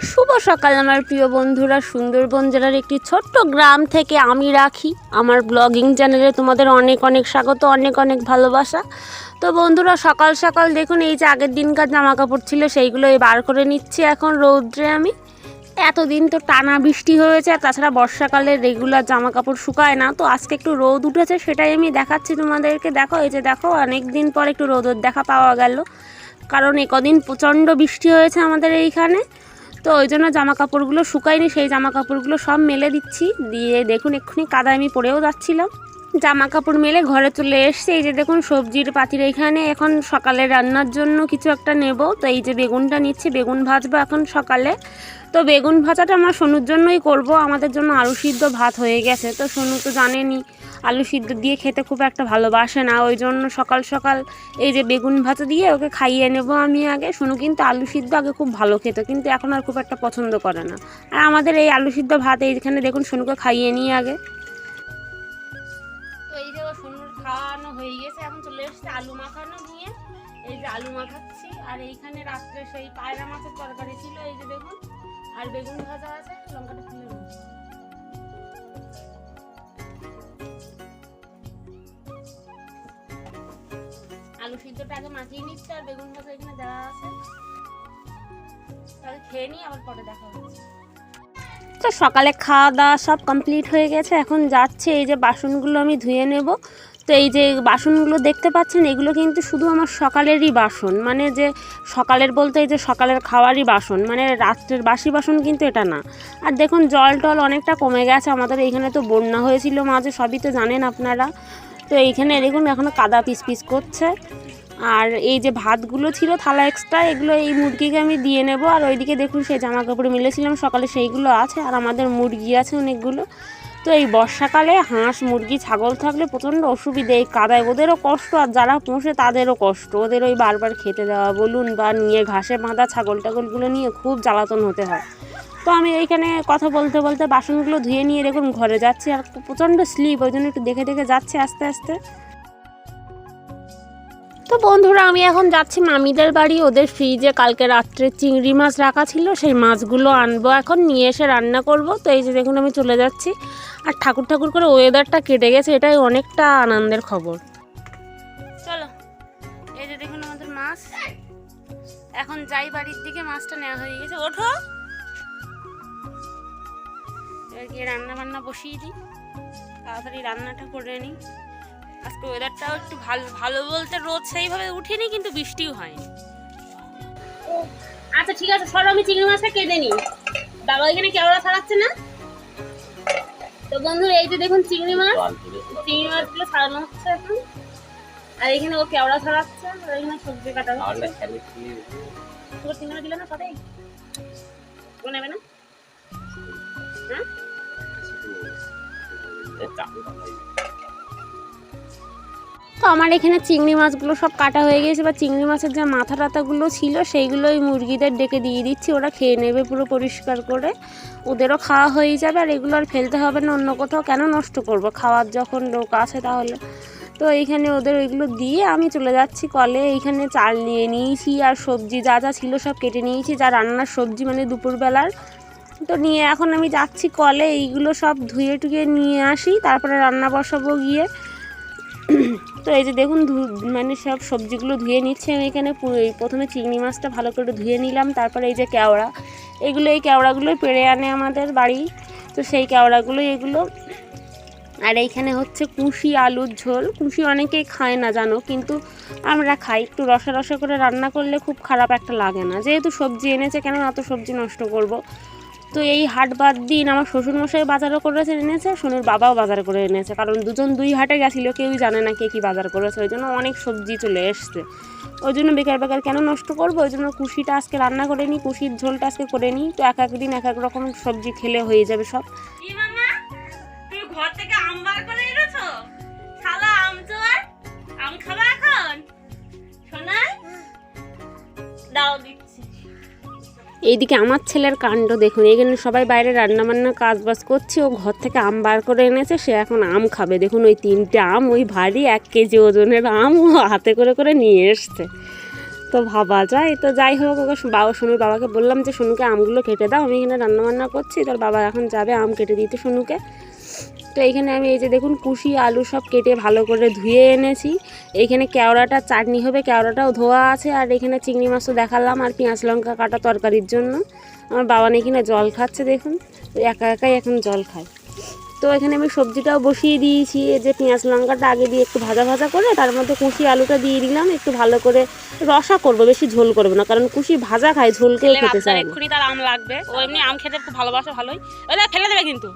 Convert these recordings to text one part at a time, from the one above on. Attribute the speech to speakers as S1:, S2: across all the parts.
S1: শুভ সকাল আমার প্রিয় বন্ধুরা। সুন্দরবন জেলার একটি ছোট্ট গ্রাম থেকে আমি রাখি আমার ব্লগিং চ্যানেলে তোমাদের অনেক অনেক স্বাগত, অনেক অনেক ভালোবাসা। তো বন্ধুরা, সকাল সকাল দেখুন এই যে আগের দিনকার জামা কাপড় ছিল সেইগুলো বার করে নিচ্ছি এখন রৌদ্রে। আমি এতদিন তো টানা বৃষ্টি হয়েছে, আর তাছাড়া বর্ষাকালে রেগুলার জামা কাপড় শুকায় না, তো আজকে একটু রোদ উঠেছে সেটাই আমি দেখাচ্ছি তোমাদেরকে। দেখো এই যে দেখো, অনেক দিন পর একটু রোদের দেখা পাওয়া গেল, কারণ কদিন প্রচণ্ড বৃষ্টি হয়েছে আমাদের এইখানে। তো ওই জন্য জামা কাপড়গুলো শুকায়নি, সেই জামা কাপড়গুলো সব মেলে দিচ্ছি। দিয়ে দেখুন এক্ষুনি কাদায় আমি পড়েও যাচ্ছিলাম, জামা কাপড় মেলে ঘরে চলে এসছে। এই যে দেখুন সবজির পাতির এখানে এখন সকালে রান্নার জন্য কিছু একটা নেব। তো এই যে বেগুনটা নিচ্ছি, বেগুন ভাজবো এখন সকালে। তো বেগুন ভাজাটা আমরা সোনুর জন্যই করব, আমাদের জন্য আলু সিদ্ধ ভাত হয়ে গেছে। তো সোনু তো জানেনি আলু সিদ্ধ দিয়ে খেতে খুব একটা ভালোবাসে না, ওই জন্য সকাল সকাল এই যে বেগুন ভাজা দিয়ে ওকে খাইয়ে নেব আমি আগে। সোনু কিন্তু আলু সিদ্ধ আগে খুব ভালো খেত, কিন্তু এখন আর খুব একটা পছন্দ করে না। আর আমাদের এই আলু সিদ্ধ ভাত এইখানে দেখুন সোনুকে খাইয়ে নিয়ে আগে। তো এই যে সোনুর খাওয়ানো হয়ে গেছে, এখন চলে এসছে আলু মাখানো নিয়ে। এই যে আলু মাখাচ্ছি, আর এইখানে রাত্রে সেই পায়রা মাছের তরকারি ছিল, এই যে দেখুন, আর বেগুন ভাজা আছে। লঙ্কাটা তুলে নেব। আলু সিদ্ধটা আগে মাখিয়ে নিচ্ছে, আর বেগুন ভাজা এখানে দেওয়া আছে। তাহলে খেয়ে নিই, আবার পরে দেখা হচ্ছে। তো সকালে খাওয়া দাওয়া সব কমপ্লিট হয়ে গেছে, এখন যাচ্ছে এই যে বাসনগুলো আমি ধুয়ে নেব। তো এই যে বাসনগুলো দেখতে পাচ্ছেন, এগুলো কিন্তু শুধু আমার সকালেরই বাসন, মানে যে সকালের বলতে এই যে সকালের খাওয়ারই বাসন, মানে রাত্রের বাসি বাসন কিন্তু এটা না। আর দেখুন জল টল অনেকটা কমে গেছে আমাদের এইখানে, তো বন্যা হয়েছিল মাঝে, সবই তো জানেন আপনারা। তো এইখানে দেখুন এখনও কাদা পিস পিস করছে। আর এই যে ভাতগুলো ছিল থালা এক্সট্রা, এগুলো এই মুরগিকে আমি দিয়ে নেব। আর ওইদিকে দেখুন সেই জামা কাপড় মিলেছিলাম সকালে, সেইগুলো আছে। আর আমাদের মুরগি আছে অনেকগুলো। তো এই বর্ষাকালে হাঁস মুরগি ছাগল থাকলে প্রচণ্ড অসুবিধে, এই কাদায় ওদেরও কষ্ট, আর যারা পোষে তাদেরও কষ্ট। ওদের ওই বারবার খেতে দেওয়া বলুন, বা নিয়ে ঘাসে বাঁধা ছাগল টাগলগুলো নিয়ে খুব জ্বালাতন হতে হয়। তো আমি এইখানে কথা বলতে বলতে বাসনগুলো ধুয়ে নিয়ে দেখুন ঘরে যাচ্ছি, আর প্রচণ্ড স্লিপ, ওই জন্য একটু দেখে দেখে যাচ্ছে আস্তে আস্তে। তো বন্ধুরা, আমি এখন যাচ্ছি মামিদের বাড়ি। ওদের ফ্রিজে কালকে রাত্রে চিংড়ি মাছ রাখা ছিল, সেই মাছগুলো আনবো এখন, নিয়ে এসে রান্না করব। তো এই যে দেখুন আমি চলে যাচ্ছি। আর ঠাকুর ঠাকুর করে ওয়েদারটা কেটে গেছে, এটাই অনেকটা আনন্দের খবর। চলো, এই যে দেখুন আমাদের মাছ। এখন যাই বাড়ির দিকে, মাছটা নেওয়া হয়ে গেছে। ওঠো, এবার গিয়ে রান্না বান্না বসিয়ে দিই, তাড়াতাড়ি রান্নাটা করে নিই। আজকে ওয়েদারটাও একটু ভালো, ভালো বলতে রোদ সেইভাবে উঠেনি, কিন্তু বৃষ্টিও হয়নি। আচ্ছা ঠিক আছে, সরো, আমি চিংড়ি মাছটা কেটে নিই। বাবা এখানে কেওড়া ছাড়াচ্ছে না। তো বন্ধুরা, এই যে দেখুন চিংড়ি মাছগুলো ছাড়ানো হচ্ছে এখন। আর এখানে ও কেওড়া ছাড়াচ্ছে, আর এখানে সবজি কাটা হচ্ছে। তোর চিংড়ি দিলে না সাথে ও নেবে না? হ্যাঁ, তো আমার এখানে চিংড়ি মাছগুলো সব কাটা হয়ে গেছে, বা চিংড়ি মাছের যে মাথা টাতাগুলো ছিল সেইগুলো ওই মুরগিদের ডেকে দিয়ে দিচ্ছি, ওরা খেয়ে নেবে পুরো পরিষ্কার করে, ওদেরও খাওয়া হয়ে যাবে। আর এগুলো আর ফেলতে হবে না অন্য কোথাও, কেন নষ্ট করব, খাওয়ার যখন লোক আছে তাহলে। তো এইখানে ওদের ওইগুলো দিয়ে আমি চলে যাচ্ছি কলে। এইখানে চাল নিয়ে নিয়েছি, আর সবজি যা যা ছিল সব কেটে নিয়েছি, যা রান্নার সবজি মানে দুপুরবেলার। তো নিয়ে এখন আমি যাচ্ছি কলে, এইগুলো সব ধুয়ে টুয়ে নিয়ে আসি, তারপরে রান্না বসাবো গিয়ে। তো এই যে দেখুন মানে সব সবজিগুলো ধুয়ে নিচ্ছে আমি এখানে। প্রথমে চিংড়ি মাছটা ভালো করে ধুয়ে নিলাম, তারপরে এই যে কেওড়া, এই কেওড়াগুলোই পেড়ে আনে আমাদের বাড়ি, তো সেই কেওড়াগুলোই এগুলো। আর এইখানে হচ্ছে কুশি আলুর ঝোল। কুশি অনেকেই খায় না জানো, কিন্তু আমরা খাই। একটু রসা রসা করে রান্না করলে খুব খারাপ একটা লাগে না, যেহেতু সবজি এনেছে, কেন এত সবজি নষ্ট করব। তো এই হাট বাদ দিন আমার শ্বশুরমশাই বাজারও করেছে, এনেছে, সোনুর বাবাও বাজার করে এনেছে, কারণ দুজন দুই হাটে গেছিলো, কেউই জানে না কে কী বাজার করেছে, ওই জন্য অনেক সবজি চলে এসছে। ওই জন্য বেকার বেকার কেন নষ্ট করবো, ওই জন্য কুশিটা আজকে রান্না করে নিই, কুশির ঝোলটা আজকে করে নিই। তো এক এক দিন এক এক রকম সবজি খেলে হয়ে যাবে সব। ঘর থেকে আম বার করে এনেছো, শালা আম চোর, আম খাবা এখন? শোনা দাও দিচ্ছি। এইদিকে আমার ছেলের কাণ্ড দেখুন, এখানে সবাই বাইরে রান্নাবান্না কাজ বাজ করছে, ও ঘর থেকে আম বার করে এনেছে, সে এখন আম খাবে। দেখুন ওই 3টে আম, ওই ভারী 1 কেজি ওজনের আম ও হাতে করে করে নিয়ে এসছে। তো ভাবা যায়। তো যাই হোক, ওকে সোনুর বাবাকে বললাম যে সোনুকে আমগুলো কেটে দাও, আমি এখানে রান্নাবান্না করছি। তোর বাবা এখন যাবে আম কেটে দিতে সোনুকে। তো এইখানে আমি এই যে দেখুন কুশি আলু সব কেটে ভালো করে ধুয়ে এনেছি। এইখানে কেওড়াটা চাটনি হবে, কেওড়াটাও ধোয়া আছে। আর এখানে চিংড়ি মাছও দেখালাম, আর পেঁয়াজ লঙ্কা কাটা তরকারির জন্য। আমার বাবা এখানে জল খাচ্ছে, দেখুন একা একাই এখন জল খায়। তো এখানে আমি সবজিটাও বসিয়ে দিয়েছি। এই যে পেঁয়াজ লঙ্কাটা আগে দিয়ে একটু ভাজা ভাজা করে তার মধ্যে কুশি আলুটা দিয়ে দিলাম। একটু ভালো করে রসা করবো, বেশি ঝোল করবো না, কারণ কুশি ভাজা খায়, ঝোল কেউ খেতে চায় না। এক্ষুনি তার আম লাগবে, ও এমনি আম খেতে খুব ভালোবাসে, ভালোই। ওই ফেলে দেবে কিন্তু।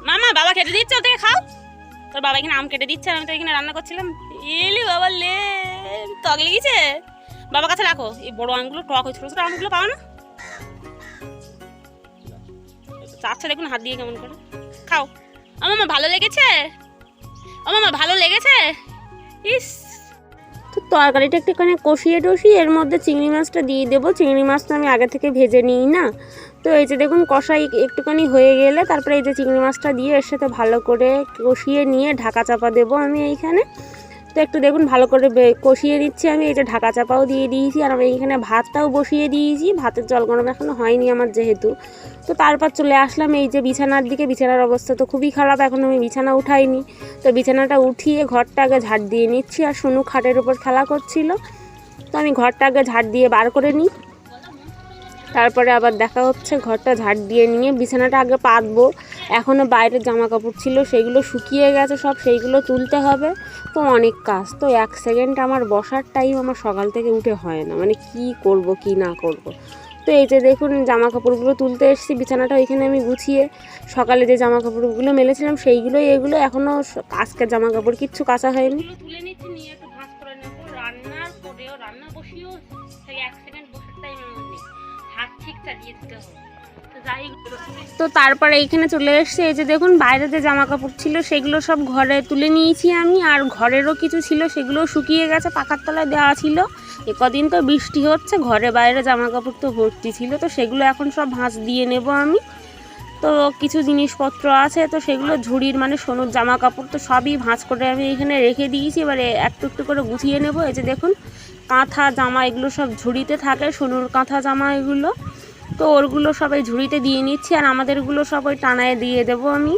S1: মামা বাবা কেটে দিচ্ছে, ওকে খাও। তোর বাবা এখানে আম কেটে দিচ্ছে, আমি তো এখানে রান্না করছিলাম। এলি বাবা লে, টক লেগেছে। বাবার কাছে রাখো, এই বড় আমগুলো টক হয়, ছোটো ছোটো আমগুলো পাও না? চাচ্ছে দেখুন হাত দিয়ে কেমন করে। খাও। মামা ভালো লেগেছে, মামা ভালো লেগেছে। ইস, তো তরকারিটা একটুখানি কষিয়ে টষিয়ে এর মধ্যে চিংড়ি মাছটা দিয়ে দেবো। চিংড়ি মাছটা আমি আগে থেকে ভেজে নিই না। তো এই যে দেখুন কষাই একটুখানি হয়ে গেলে তারপরে এই যে চিংড়ি মাছটা দিয়ে এর সাথে ভালো করে কষিয়ে নিয়ে ঢাকা চাপা দেবো আমি এইখানে। তো একটু দেখুন ভালো করে কষিয়ে নিচ্ছি আমি। এই যে ঢাকা চাপাও দিয়ে দিয়েছি, আর আমি এইখানে ভাতটাও বসিয়ে দিয়েছি। ভাতের জল গরম এখনও হয়নি আমার যেহেতু। তো তারপর চলে আসলাম এই যে বিছানার দিকে। বিছানার অবস্থা তো খুবই খারাপ, এখন আমি বিছানা উঠাইনি। তো বিছানাটা উঠিয়ে ঘরটা আগে ঝাড় দিয়ে নিচ্ছি। আর সোনু খাটের উপর খেলা করছিল, তো আমি ঘরটা আগে ঝাড় দিয়ে বার করে নিই, তারপরে আবার দেখা হচ্ছে। ঘরটা ঝাড় দিয়ে নিয়ে বিছানাটা আগে পাতবো। এখনও বাইরের জামা কাপড় ছিল, সেইগুলো শুকিয়ে গেছে সব, সেইগুলো তুলতে হবে। তো অনেক কাজ, তো এক সেকেন্ড আমার বসার টাইম আমার সকাল থেকে উঠে হয় না, মানে কি করব কি না করব। তো এই যে দেখুন জামা কাপড়গুলো তুলতে এসেছি, বিছানাটা ওইখানে আমি গুছিয়ে সকালে যে জামা কাপড়গুলো মেলেছিলাম সেইগুলোই এগুলো। এখনও আজকের জামা কাপড় কিচ্ছু কাচা হয়নি। তুলে নিচ্ছি, নিয়ে একটু ভাঁজ করে নেবো। রান্নার পরেও রান্না বসিয়েও সেই এক সেকেন্ড বসার টাইম আমার নেই, হাত ঠিক চালিয়ে দিতে হবে। তো তারপরে এইখানে চলে এসছে। এই যে দেখুন বাইরে যে জামা কাপড় ছিল সেগুলো সব ঘরে তুলে নিয়েছি আমি, আর ঘরেরও কিছু ছিল সেগুলো শুকিয়ে গেছে, পাখার তলায় দেওয়া ছিল। কদিন তো বৃষ্টি হচ্ছে, ঘরে বাইরে জামা কাপড় তো ভর্তি ছিল, তো সেগুলো এখন সব ভাঁজ দিয়ে নেব আমি। তো কিছু জিনিসপত্র আছে, তো সেগুলো ঝুড়ির মানে সোনুর জামা কাপড় তো সবই ভাঁজ করে আমি এখানে রেখে দিয়েছি। এবারে একটু একটু করে গুছিয়ে নেব। এই যে দেখুন কাঁথা জামা এগুলো সব ঝুড়িতে থাকে, সোনুর কাঁথা জামা এগুলো, তো ওরগুলো সবাই ঝুড়িতে দিয়ে নিচ্ছি। আর আমাদেরগুলো সব ওই টানায় দিয়ে দেবো আমি।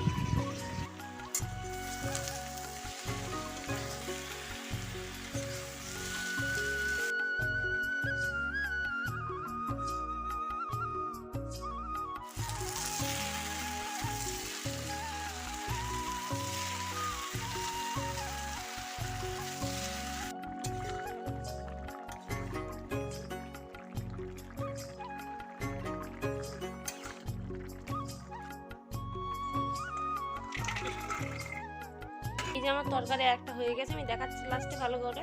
S1: এই যে আমার তরকারি একটা হয়ে গেছে, আমি দেখাচ্ছি লাস্টে ভালো করে।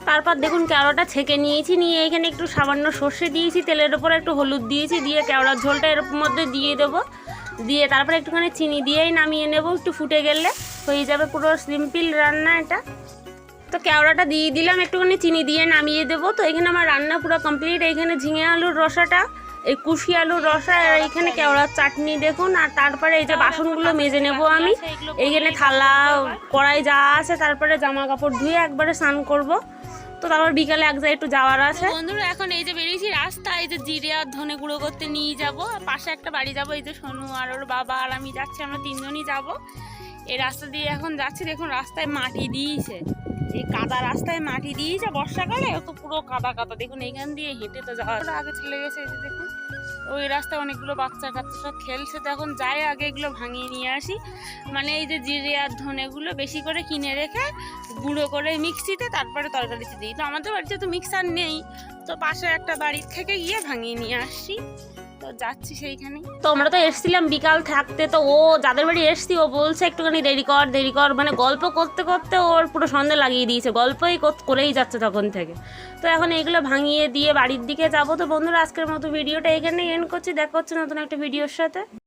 S1: তারপর দেখুন কেওড়াটা ছেঁকে নিয়েছি, নিয়ে এখানে একটু সামান্য সর্ষে দিয়েছি, তেলের ওপর একটু হলুদ দিয়েছি, দিয়ে কেওড়ার ঝোলটা এর মধ্যে দিয়ে দেবো। দিয়ে তারপরে একটুখানি চিনি দিয়েই নামিয়ে নেব। একটু ফুটে গেলে হয়ে যাবে পুরো সিম্পল রান্না এটা। তো কেওড়াটা দিয়ে দিলাম, একটুখানি চিনি দিয়ে নামিয়ে দেবো। তো এখানে আমার রান্না পুরো কমপ্লিট। এইখানে ঝিঙে আলুর রসাটা, এই কুশি আলুর রসা, আর এইখানে কেওড়ার চাটনি দেখুন। আর তারপরে এই যে বাসনগুলো মেজে নেব আমি। এইখানে থালা কড়াই যা আছে, তারপরে জামা কাপড় ধুয়ে একবারে স্নান করব। তো তারপর বিকালে এক জায়গায় একটু যাওয়ার আছে। বন্ধুরা এখন এই যে বেরিয়েছি রাস্তা, এই যে জিরে আর ধনে গুঁড়ো করতে নিয়ে যাব। পাশে একটা বাড়ি যাব, এই যে সোনু আর ওর বাবা আর আমি যাচ্ছি, আমরা তিনজনই যাব। এই রাস্তা দিয়ে এখন যাচ্ছি। দেখুন রাস্তায় মাটি দিয়েছে, এই কাদা রাস্তায় মাটি দিয়েছে বর্ষাকালে, তো পুরো কাদা কাদা। দেখুন এইখান দিয়ে হেঁটে তো যাওয়া আগে চলে গেছে। এই যে দেখুন ওই রাস্তায় অনেকগুলো বাচ্চা কাচ্চা সব খেলছে, তো এখন যাই আগে এগুলো ভাঙিয়ে নিয়ে আসি। মানে এই যে জিরে আর ধনেগুলো বেশি করে কিনে রেখে গুঁড়ো করে মিক্সিতে তারপরে তরকারিতে দিই। তো আমাদের বাড়িতে তো মিক্সার নেই, তো পাশে একটা বাড়ির থেকে গিয়ে ভাঙিয়ে নিয়ে আসছি। তো যাচ্ছি সেইখানে। তো আমরা তো এসছিলাম বিকাল থাকতে, তো ও যাদের বাড়ি এসছি ও বলছে একটুখানি দেরি কর, মানে গল্প করতে করতে ওর পুরো সন্ধ্যা লাগিয়ে দিয়েছে, গল্পই করেই যাচ্ছে তখন থেকে। তো এখন এইগুলো ভাঙিয়ে দিয়ে বাড়ির দিকে যাব। তো বন্ধুরা আজকের মতো ভিডিওটা এখানেই এন্ড করছি, দেখা হচ্ছে নতুন একটা ভিডিওর সাথে।